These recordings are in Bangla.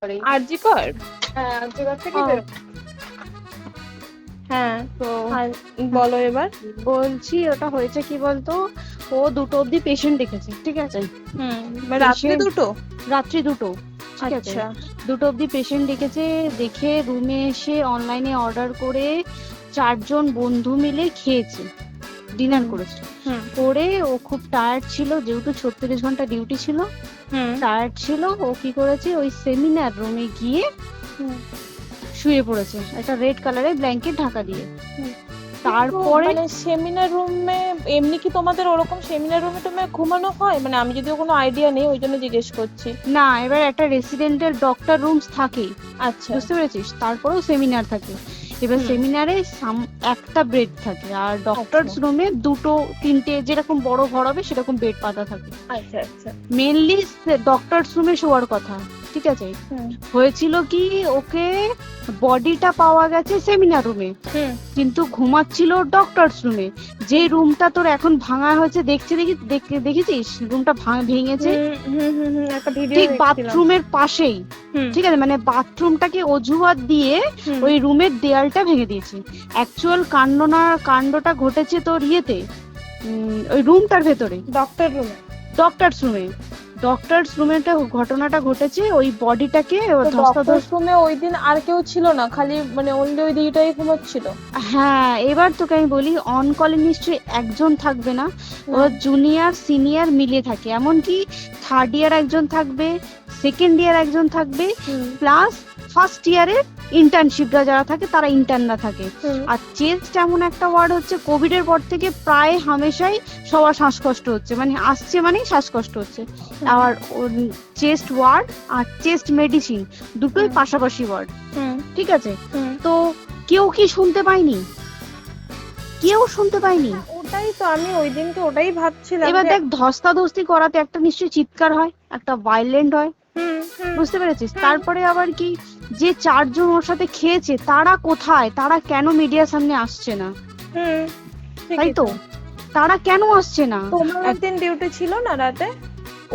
আরজি কর। হ্যাঁ, আর্যিকর থেকে হ্যাঁ, তো বলো এবার। বলছি ওটা হয়েছে কি বলতো, ও 2টো অব্দি পেশেন্ট দেখেছে, ঠিক আছে। রাত্রে দুটো? রাত্রি 2টো, ঠিক আছে। আচ্ছা। 2টো অব্দি পেশেন্ট দেখেছে, দেখে রুমে এসে অনলাইনে অর্ডার করে 4জন বন্ধু মিলে খেয়েছে, ডিনার করেছে। করে ও খুব টায়ার্ড ছিল, যেহেতু 36 ঘন্টা ডিউটি ছিল, টায়ার্ড ছিল। ও কি করেছে, ওই সেমিনার রুমে গিয়ে শুয়ে পড়েছে একটা রেড কালারের ব্ল্যাঙ্কেট ঢাকা দিয়ে। তারপরে মানে সেমিনার রুমে এমনি কি তোমাদের ওরকম সেমিনার রুমে তুমি ঘুমানো হয়? মানে আমি যদিও কোনো আইডিয়া নেই, ওই জন্য জিজ্ঞেস করছি। না, এবার একটা রেসিডেন্টের ডক্টর রুমস থাকেই, আচ্ছা, বুঝতে পেরেছিস, তারপরেও সেমিনার থাকে। এবার সেমিনারে একটা বেড থাকে, আর ডক্টরস রুমে 2-3টে যেরকম বড় ঘর হবে সেরকম বেড পাতা থাকে। আচ্ছা আচ্ছা। মেনলি ডক্টরস রুমে শোয়ার কথা, ঠিক আছে। হয়েছিল কি, ওকে বডিটা পাওয়া গেছে সেমিনার রুমে, কিন্তু ঘুমাচ্ছিল ডক্টরস রুমে, যে রুমটা তোর এখন ভাঙা হয়েছে, দেখেছিস রুমটা ভেঙেছে, ঠিক বাথরুমের পাশেই, ঠিক আছে। মানে বাথরুমটাকে অজুহাত দিয়ে ওই রুমের দেয়ালটা ভেঙে দিয়েছে। অ্যাকচুয়াল কাণ্ডটা ঘটেছে তোর ইয়েতে, ওই রুমটার ভেতরে, ডক্টরস রুমে ঘটনাটা ঘটেছে। ওই বডিটাকে রুমে ওই দিন আর কেউ ছিল না, খালি মানে অনলি ওই দিকটাই ঘুমাচ্ছিল? হ্যাঁ, এবার তোকে আমি বলি, অন কলে নিশ্চয়ই একজন থাকবে না, ও জুনিয়র সিনিয়র মিলিয়ে থাকে। এমনকি থার্ড ইয়ার একজন থাকবে, সেকেন্ড ইয়ার একজন থাকবে, প্লাস ফার্স্ট ইয়ারের ইন্টার্নশিপরা যারা থাকে তারা ইন্টার্নরা থাকে। আর চেস্ট এমন একটা ওয়ার্ড হচ্ছে, কোভিড এর পর থেকে প্রায় হামেশাই সবার শ্বাসকষ্ট হচ্ছে, মানে আসছে মানেই শ্বাসকষ্ট হচ্ছে। আর চেস্ট ওয়ার্ড আর চেস্ট মেডিসিন দুটোই পাশাপাশি ওয়ার্ড, ঠিক আছে। তো কেউ কি শুনতে পায়নি? কেউ শুনতে পায়নি। ওটাই তো আমি ওই দিনকে ওটাই ভাবছিলাম। এবার দেখ, ধস্তাধস্তি করাতে একটা নিশ্চয়ই চিৎকার হয়, একটা ভায়োলেন্ট হয়, বুঝতে পেরেছিস। তারপরে আবার কি, যে 4জন ওর সাথে খেয়েছে তারা কোথায়, তারা কেন মিডিয়ার সামনে আসছে না? তাই তো, তারা কেন আসছে না? তোমার একদিন ডিউটি ছিল না রাতে?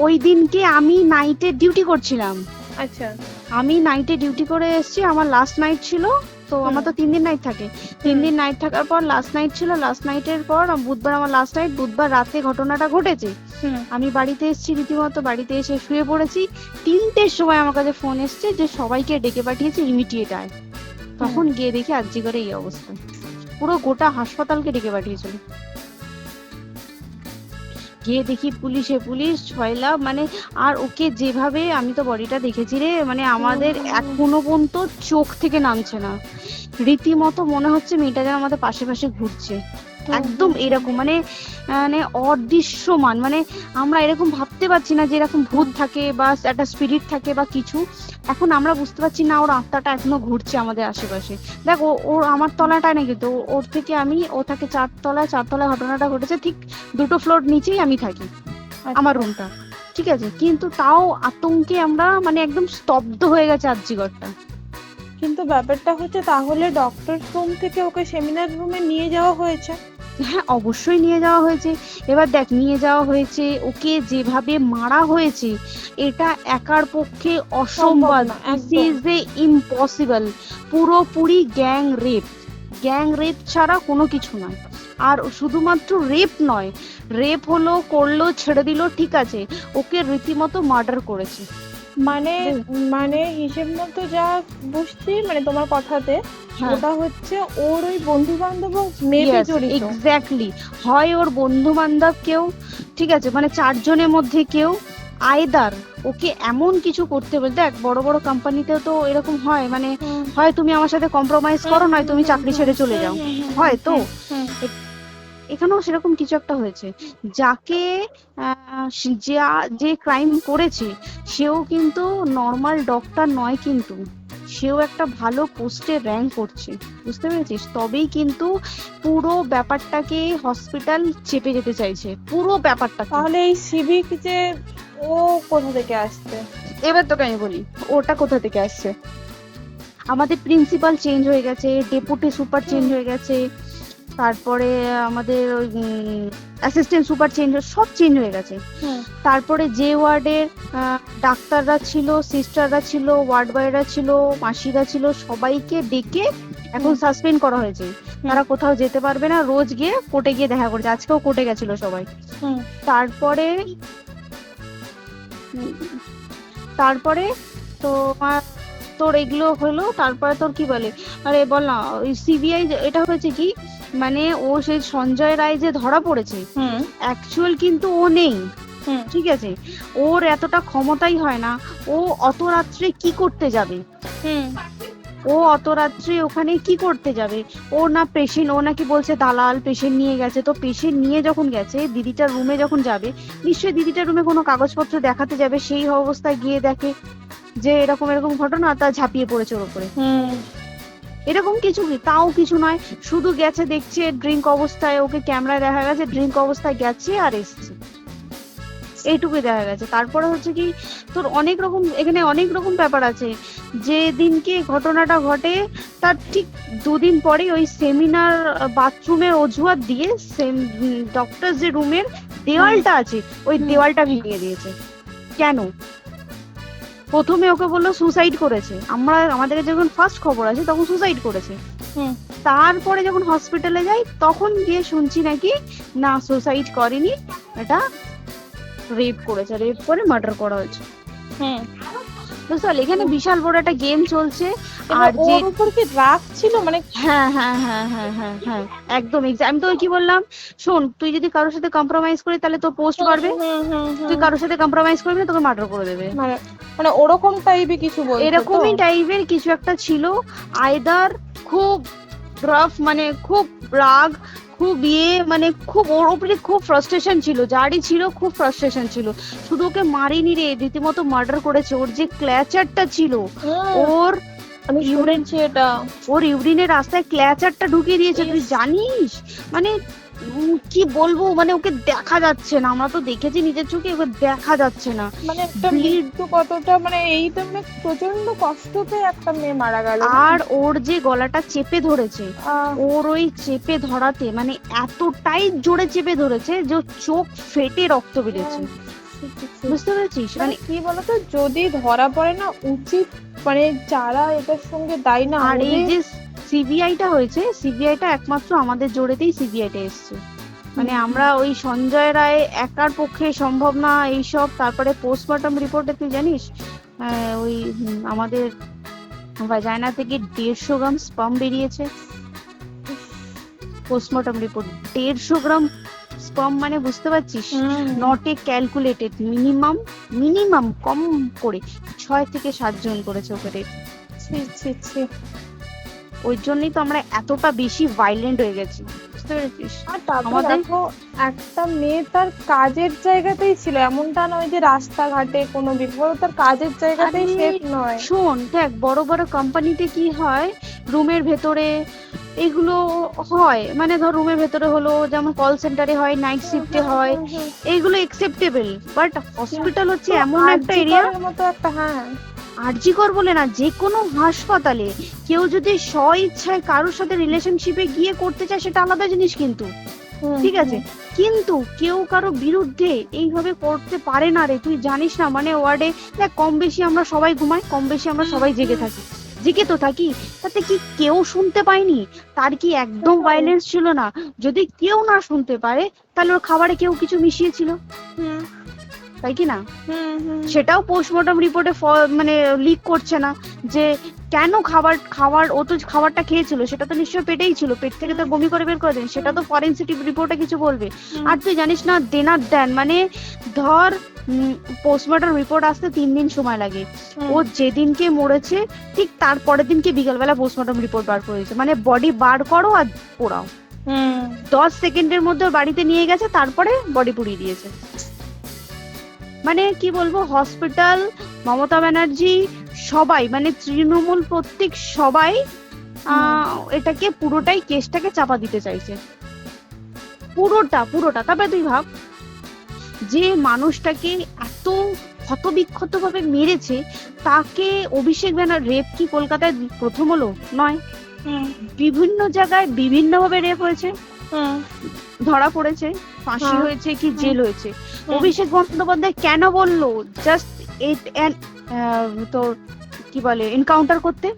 ওই দিনকে আমি নাইটে ডিউটি করছিলাম। আচ্ছা। আমি নাইটে ডিউটি করে এসেছি, আমার লাস্ট নাইট ছিল। তো আমার তো 3 দিন নাইট থাকে, 3 দিন নাইট থাকার পর লাস্ট নাইট ছিল। লাস্ট নাইটের পর বুধবার আমার লাস্ট নাইট, বুধবার রাতে ঘটনাটা ঘটেছে। আমি বাড়িতে এসেছি, রীতিমতো বাড়িতে এসে শুয়ে পড়েছি। 3টের সময় আমার কাছে ফোন এসছে যে সবাইকে ডেকে পাঠিয়েছে, ইমিডিয়েট আয়। তখন গিয়ে দেখি আরজি করে এই অবস্থা, পুরো গোটা হাসপাতালকে ডেকে পাঠিয়েছিল। গিয়ে দেখি পুলিশ ছয়লা, মানে আর ওকে যেভাবে, আমি তো বডিটা দেখেছি রে, মানে আমাদের এখনো পর্যন্ত চোখ থেকে নামছে না। রীতিমতো মনে হচ্ছে মেয়েটা যেন আমাদের পাশে পাশে ঘুরছে, একদম এরকম, মানে মানে অদৃশ্যমান। মানে আমরা এরকম ভাবতে পারছি না যে এরকম ভূত থাকে বা একটা স্পিরিট থাকে বা কিছু। এখন আমরা বুঝতে পারছি না, ওর আত্মাটা এখনো ঘুরছে আমাদের আশেপাশে। দেখ, ওর আমার তলাটায় না, কিন্তু ওর থেকে ও থাকে 4তলায়, 4তলায় ঘটনাটা ঘটেছে, ঠিক 2টো ফ্লোর নিচেই আমি থাকি, আমার রুমটা, ঠিক আছে। কিন্তু তাও আতঙ্কে আমরা মানে একদম স্তব্ধ হয়ে গেছে আরজিগরটা। কিন্তু ব্যাপারটা হচ্ছে, তাহলে ডক্টর রুম থেকে ওকে সেমিনার রুমে নিয়ে যাওয়া হয়েছে? হ্যাঁ, অবশ্যই নিয়ে যাওয়া হয়েছে। এবার দেখ, নিয়ে যাওয়া হয়েছে, ওকে যেভাবে মারা হয়েছে এটা একার পক্ষে অসম্ভব, ইম্পসিবল। পুরোপুরি গ্যাং রেপ ছাড়া কোনো কিছু নয়। আর শুধুমাত্র রেপ নয়, রেপ করলো ছেড়ে দিল, ঠিক আছে, ওকে রীতিমতো মার্ডার করেছে। মানে হিসেব মতো যা বুঝছি, মানে তোমার কথাতে ওটা হচ্ছে ওর ওই বন্ধু বান্ধব মেবি জড়িত। এক্স্যাক্টলি, হয় ওর বন্ধু বান্ধব কেউ, ঠিক আছে, মানে 4জনের মধ্যে কেউ, আইদার ওকে এমন কিছু করতে বলতে। দেখ, বড় বড় কোম্পানিতেও তো এরকম হয়, মানে হয় তুমি আমার সাথে কম্প্রোমাইজ করো, নয় তুমি চাকরি ছেড়ে চলে যাও, হয় তো। এখানেও সেরকম কিছু একটা হয়েছে। যাকে যে ক্রাইম করেছে সেও কিন্তু নর্মাল ডক্টর নয়, কিন্তু সেও একটা ভালো পোস্টে র্যাঙ্ক করছে, বুঝতে পেরেছিস। তবেই কিন্তু পুরো ব্যাপারটাকে হসপিটাল চেপে যেতে চাইছে, পুরো ব্যাপারটা। তাহলে এই সিভিক যে, ও কোথা থেকে আসছে? এবার তোকে আমি বলি ওটা কোথা থেকে আসছে। আমাদের প্রিন্সিপাল চেঞ্জ হয়ে গেছে, ডেপুটি সুপার চেঞ্জ হয়ে গেছে, তারপরে আমাদের ওই অ্যাসিস্ট্যান্ট সুপার সব চেঞ্জ হয়ে গেছে। তারপরে যে ওয়ার্ডের ডাক্তাররা ছিল, সিস্টাররা ছিল, ওয়ার্ড বয়রা ছিল, মাসিরা ছিল, সবাইকে ডেকে এখন সাসপেন্ড করা হয়েছে। তারা কোথাও যেতে পারবে না, রোজ গিয়ে কোর্টে গিয়ে দেখা করছে। আজকেও কোর্টে গেছিল সবাই। তারপরে তারপরে তো তোর এগুলো হলো। তারপরে তোর কি বলে, আরে বল না, ওই সিবিআই এটা হয়েছে কি, মানে ও সেই সঞ্জয় রায় যে ধরা পড়েছে, অ্যাকচুয়াল কিন্তু ও নেই, ঠিক আছে? ওর এতটা ক্ষমতাই হয় না। ও অত রাত্রে কি করতে যাবে? ও অত রাত্রে ওখানে কি করতে যাবে? ও না পেশেন্ট, ও নাকি বলছে দালাল পেশেন্ট নিয়ে গেছে। তো পেশেন্ট নিয়ে যখন গেছে, দিদিটার রুমে যখন যাবে, নিশ্চয়ই দিদিটার রুমে কোনো কাগজপত্র দেখাতে যাবে। সেই অবস্থায় গিয়ে দেখে যে এরকম এরকম ঘটনা, তা ঝাঁপিয়ে পড়েছে ওর উপরে। এরকম কিছু কি, তাও কিছু নয়, শুধু গেছে, দেখছে ড্রিঙ্ক অবস্থায়, ওকে ক্যামেরায় দেখা গেছে ড্রিঙ্ক অবস্থায় গেছে আর এসছে, এইটুকুই দেখা গেছে। তারপরে হচ্ছে কি, তোর অনেক রকম এখানে অনেক রকম ব্যাপার আছে। যে দিনকে ঘটনাটা ঘটে তার ঠিক দুদিন পরে ওই সেমিনার বাথরুমের অজুহাত দিয়ে ডক্টর যে রুমের দেওয়ালটা আছে, ওই দেওয়ালটা ভেঙে দিয়েছে। কেন? প্রথমে ওকে বললো সুসাইড করেছে, আমাদের যখন ফার্স্ট খবর আছে তখন সুসাইড করেছে। তারপরে যখন হসপিটালে যাই তখন গিয়ে শুনছি নাকি না, সুসাইড করেনি, এটা রেপ করেছে, রেপ করে মার্ডার করা হয়েছে। বুঝতে পারলি, এখানে বিশাল বড় একটা গেম চলছে। আর যে ওর উপর কি রাগ ছিল, মানে হ্যাঁ হ্যাঁ হ্যাঁ হ্যাঁ হ্যাঁ হ্যাঁ একদম। আমি তোকে কি বললাম, শোন, তুই যদি কারোর সাথে কম্প্রোমাইজ করিস তাহলে তো পোস্ট করবে, তুই কারোর সাথে কম্প্রোমাইজ করবি না, তোকে মার্ডার করে দেবে। মানে ওরকম টাইপের কিছু বলতো, এরকমই টাইপের কিছু একটা ছিল। আইদার খুব রাফ, মানে খুব রাগ, খুব মানে খুব ওর উপরে খুব ফ্রাস্ট্রেশন ছিল, যারই ছিল খুব ফ্রাস্ট্রেশন ছিল। শুধু ওকে মারিনি রে, রীতিমতো মার্ডার করেছে। ওর যে ক্ল্যাচারটা ছিল, ওর ওর ইউরিনের রাস্তায় ক্ল্যাচারটা ঢুকিয়ে দিয়েছে, তুই জানিস? মানে কি বলবো, মানে ওকে দেখা যাচ্ছে না, আমরা তো দেখেছি নিজের চোখে, ওকে দেখা যাচ্ছে না। মানে একটা মৃত্যু কতটা, মানে এই তো প্রচন্ড কষ্ট পেয়ে একটা মেয়ে মারা গেল। আর ওর যে গলাটা চেপে ধরেছে, ওর ওই চেপে ধরাতে মানে এতটাই জোরে চেপে ধরেছে যে চোখ ফেটে রক্ত বেরিয়েছে। বুঝতে পেরেছিস? মানে কি বলতো, যদি ধরা পড়ে না, উচিত মানে যারা এটার সঙ্গে দায়ী না। আর এই যে সিবিআইটা হয়েছে, সিবিআইটা একমাত্র আমাদের জোরেতেই সিবিআইটা এসছে। মানে আমরা ওই সঞ্জয় রায় একার পক্ষে সম্ভব না এইসব। তারপরে পোস্টমর্টম রিপোর্টে তুই জানিস ওই আমাদের ভাজাইনা থেকে 150 গ্রাম স্পাম বেরিয়েছে। পোস্টমর্টম রিপোর্ট 150 গ্রাম স্পাম, মানে বুঝতে পারছিস? নট এ ক্যালকুলেটেড, মিনিমাম কম করে 6 থেকে 7 জন করেছে ওকে। ওই জন্যই তো আমরা এতটা বেশি ভাইলেন্ট হয়ে গেছি, বুঝতে পেরেছিস? আর তারপর দেখো, একটা মেয়ে তার কাজের জায়গাতেই ছিল, এমনটা নয় যে রাস্তাঘাটে কোনো বিপদ, তার কাজের জায়গাতেই সেফ নয়। শোন দেখ, বড় বড় কোম্পানিতে কি হয়, রুমের ভেতরে এগুলো হয়, মানে ধর রুমের ভেতরে হলো, যেমন কল সেন্টারে হয়, নাইট শিফটে হয়, এইগুলো একসেপ্টেবল। বাট হসপিটাল হচ্ছে এমন একটা এরিয়া, মতো একটা, হ্যাঁ আরজিকর বলে না, যে কোনো হাসপাতালে কেউ যদি স্ব ইচ্ছায় কারোর সাথে রিলেশনশিপে গিয়ে করতে চায় সেটা আলাদা জিনিস, কিন্তু ঠিক আছে, কিন্তু কেউ কারো বিরুদ্ধে এইভাবে করতে পারে না রে। তুই জানিস না, মানে ওয়ার্ডে দেখ, কম বেশি আমরা সবাই ঘুমাই, কম বেশি আমরা সবাই জেগে থাকি, জেগে তো থাকি, তাতে কি কেউ শুনতে পায়নি? তার কি একদম ভায়োলেন্স ছিল না? যদি কেউ না শুনতে পারে তাহলে ওর খাবারে কেউ কিছু মিশিয়েছিল, তাই কি না? সেটাও পোস্টমর্টম রিপোর্টে মানে লিক করছে না যে কেন খাবার ও তো খাবারটা খেয়েছিল, সেটা তো নিশ্চয়ই পেটেই ছিল, পেট থেকে তো বমি করে বের করে দেন, সেটা তো ফরেনসিক রিপোর্টে কিছু বলবে। আর তুই জানিস না, দেন মানে ধর পোস্টমর্টম রিপোর্ট আসতে 3 দিন সময় লাগে। ও যেদিনকে মরেছে ঠিক তারপরের দিনকে বিকালবেলা পোস্টমর্টম রিপোর্ট বার করেছে, মানে বডি বার করো আর পোড়াও, 10 সেকেন্ডের মধ্যে বাড়িতে নিয়ে গেছে, তারপরে বডি পুড়িয়ে দিয়েছে। মানে কি বলবো, হসপিটাল, মমতা ব্যানার্জি, সবাই, মানে তৃণমূল প্রত্যেক সবাই এটাকে পুরোটাই কেসটাকে চাপা দিতে চাইছে, পুরোটা। তারপরে তুই ভাব, যে মানুষটাকে এত ক্ষতবিক্ষত ভাবে মেরেছে, তাকে অভিষেক ব্যানার রেপ কি কলকাতায় প্রথম হলো? নয়, হুম বিভিন্ন জায়গায় বিভিন্ন ভাবে রেপ হয়েছে, হুম ধরা পড়েছে, ফাঁসি হ্যাঁ। হয়েছে কি জেল হয়েছে। হুম। অভিষেক বন্দ্যোপাধ্যায় কেন বললো জাস্ট তোর কি বলে এনকাউন্টার করতে?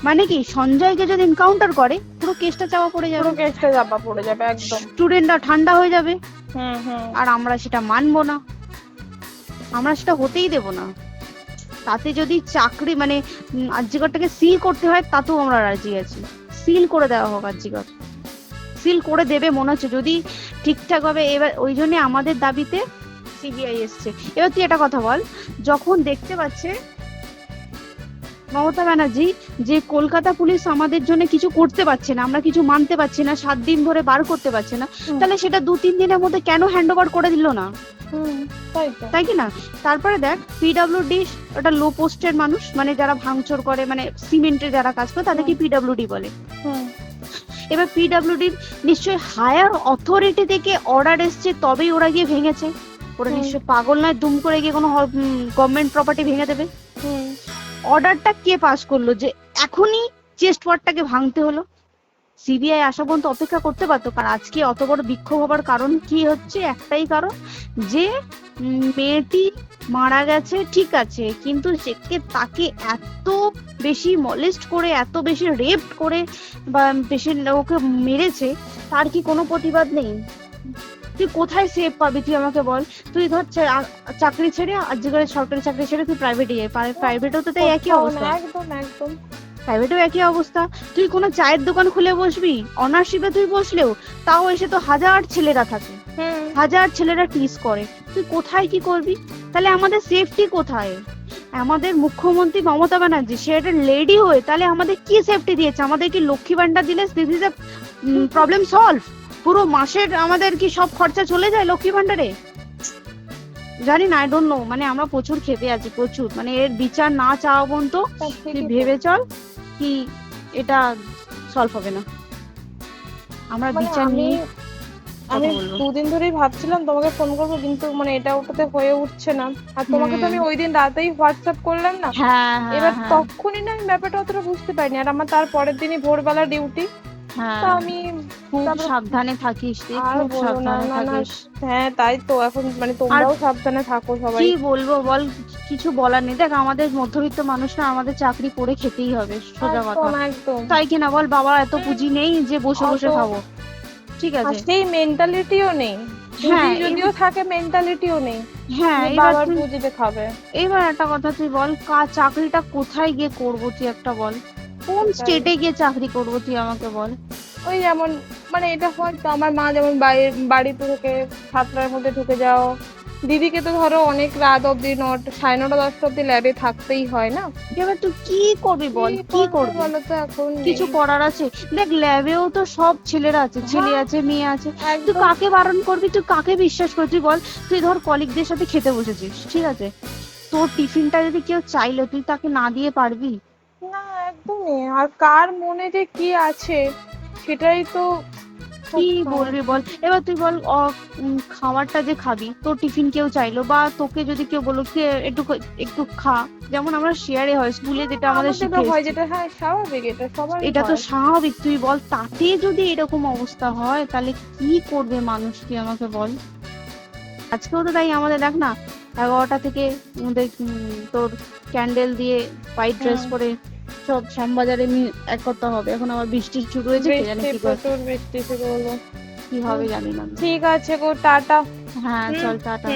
মানে কি সঞ্জয়কে যদি এনকাউন্টার করে পুরো কেসটা চাপা পড়ে যাবে, পুরো কেসটা চাপা পড়ে যাবে একদম। স্টুডেন্টরা ঠান্ডা হয়ে যাবে, হুম। আর আমরা সেটা মানবো না, আমরা সেটা হতেই দেব না। তাতে যদি চাকরি মানে আরজিকরটাকে সিল করতে হয় তাতেও আমরা রাজি আছি, সিল করে দেওয়া হোক আরজিকর, সিল করে দেবে মনে হচ্ছে যদি ঠিকঠাক ভাবে। এবার ওই জন্য আমাদের দাবিতে সিবিআই এসছে। এবার তুই একটা কথা বল, যখন দেখতে পাচ্ছে মমতা ব্যানার্জি যে কলকাতা পুলিশ আমাদের জন্য কিছু করতে পারছে না, আমরা কিছু মানতে পারছি না, 7 দিন ধরে বার করতে পারছে না, তাহলে সেটা 2-3 দিনের মধ্যে কেন হ্যান্ড ওভার করে দিল না? তাই কি না? তারপরে দেখ পিডব্লিউডি ওটা লো পোস্টের মানুষ, মানে যারা ভাঙচুর করে, মানে সিমেন্টের যারা কাজ করে তাদেরকে পিডব্লিউডি বলে। এবার পিডব্লিউডির নিশ্চয়ই হায়ার অথরিটি থেকে অর্ডার এসছে তবেই ওরা গিয়ে ভেঙেছে। ওরা নিশ্চয়ই পাগল নয় দুম করে গিয়ে কোনো গভর্নমেন্ট প্রপার্টি ভেঙে দেবে। অর্ডারটা কে পাস করলো যে এখনই চেস্ট ওয়ার্ডটাকে ভাঙতে হলো? সিবিআই আসা পর্যন্ত অপেক্ষা করতে পারতো। কারণ আজকে অত বড় বিক্ষোভ হবার কারণ কি হচ্ছে? একটাই কারণ, যে মেয়েটি মারা গেছে ঠিক আছে, কিন্তু তাকে এত বেশি মলেস্ট করে, এত বেশি রেপ করে বা বেশি ওকে মেরেছে, তার কি কোনো প্রতিবাদ নেই? তুই কোথায় সেভ পাবি তুই আমাকে বল? তুই ধর চাকরি ছেড়ে আজকের সরকারি চাকরি ছেড়ে তুই প্রাইভেটে যাই, প্রাইভেটেও তো তাই একই অবস্থা, একদম প্রাইভেটেও একই অবস্থা। তুই কোনো চায়ের দোকান খুলে বসবি, অনার্সশিপে তুই বসলেও তাও এসে তো হাজার ছেলেরা থাকে, হাজার ছেলেরা টিজ করে, তুই কোথায় কি করবি? তাহলে আমাদের সেফটি কোথায়? আমাদের মুখ্যমন্ত্রী মমতা ব্যানার্জি সে একটা লেডি হয়ে তাহলে আমাদের কি সেফটি দিয়েছে? আমাদের কি লক্ষ্মী ভান্ডার দিলে this is a problem solve? পুরো মাসের আমাদের কি সব খরচা চলে যায় লক্ষ্মী ভান্ডারে? জানি না, আই ডোন্ট নো। মানে আমরা প্রচুর খেপে আছি, প্রচুর। মানে এর বিচার না চাওয়া পর্যন্ত তুই ভেবে চল কি এটা সলভ হবে না। আমরা বিচার নিয়ে আমি 2 দিন ধরেই ভাবছিলাম তোমাকে ফোন করবো, কিন্তু মানে এটা ওটাতে হয়ে উঠছে না। আর তোমাকে তো আমি ওই দিন রাতেই হোয়াটসঅ্যাপ করলাম না, এবার তখনই না আমি ব্যাপারটা অতটা বুঝতে পারিনি। আর আমার তার পরের দিনই ভোরবেলা ডিউটি, তা আমি খুব সাবধানে থাকিস, খুব সাবধানে থাকিস। হ্যাঁ তাই তো, এখন মানে তোমরাও সাবধানে থাকো সবাই। কি বলবো বল, কিছু বলার নেই। দেখ আমাদের মধ্যবিত্ত মানুষরা আমাদের চাকরি করে খেতেই হবে, সোজা কথা, তাই কিনা বল? বাবা এত পুঁজি নেই যে বসে বসে খাবো, ঠিক আছে? সেই মেন্টালিটিও নেই, যদিও থাকে মেন্টালিটিও নেই। হ্যাঁ এবার পুঁজিতে খাবে। এবার একটা কথা তুই বল, চাকরিটা কোথায় গিয়ে করবো তুই একটা বল? কোন স্টেটে গিয়ে চাকরি করবো তুই আমাকে বল? ওই যেমন মানে এটা হয়তো আমার মা যেমন বাড়িতে থেকে 7টার মধ্যে ঢুকে যাও, দিদিকে তো ধরো অনেক রাত অব্দি 9:30 10টা অব্দি ল্যাবে থাকতেই হয় না। এবার তুই কি করবি বল? কি করবি বলো তো? এখন কিছু করার আছে? দেখ ল্যাবেও তো সব ছেলেরা আছে, ছেলে আছে মেয়ে আছে, তুই কাকে বারণ করবি? তুই কাকে বিশ্বাস করবি বল? তুই ধর কলিগদের সাথে খেতে বসেছিস, ঠিক আছে, তোর টিফিনটা যদি কেউ চাইলো তুই তাকে না দিয়ে পারবি? না একদমই। আর কার মনে যে কি আছে সেটাই তো কি বলবি বল? এবার তুই বল, খাবারটা যে খাবি, তোর টিফিন কেউ চাইলো বা তোকে যদি কেউ বললো একটু খা, যেমন আমরা শেয়ারে হয় স্কুলে, যেটা আমাদের হয়, যেটা হ্যাঁ স্বাভাবিক, এটা সবার, এটা তো স্বাভাবিক। তুই বল তাতে যদি এরকম অবস্থা হয় তাহলে কি করবে মানুষ, তুই আমাকে বল? আজকেও তো তাই আমাদের দেখ না 11টা থেকে আমাদের তোর ক্যান্ডেল দিয়ে হোয়াইট ড্রেস পরে সব শ্যামবাজারে এক করতে হবে। এখন আবার বৃষ্টি শুরু হয়েছে, কে জানে কি করবে, বৃষ্টি শুরু হলো, কি হবে জানি না। ঠিক আছে গো, টাটা। হ্যাঁ চল টাটা।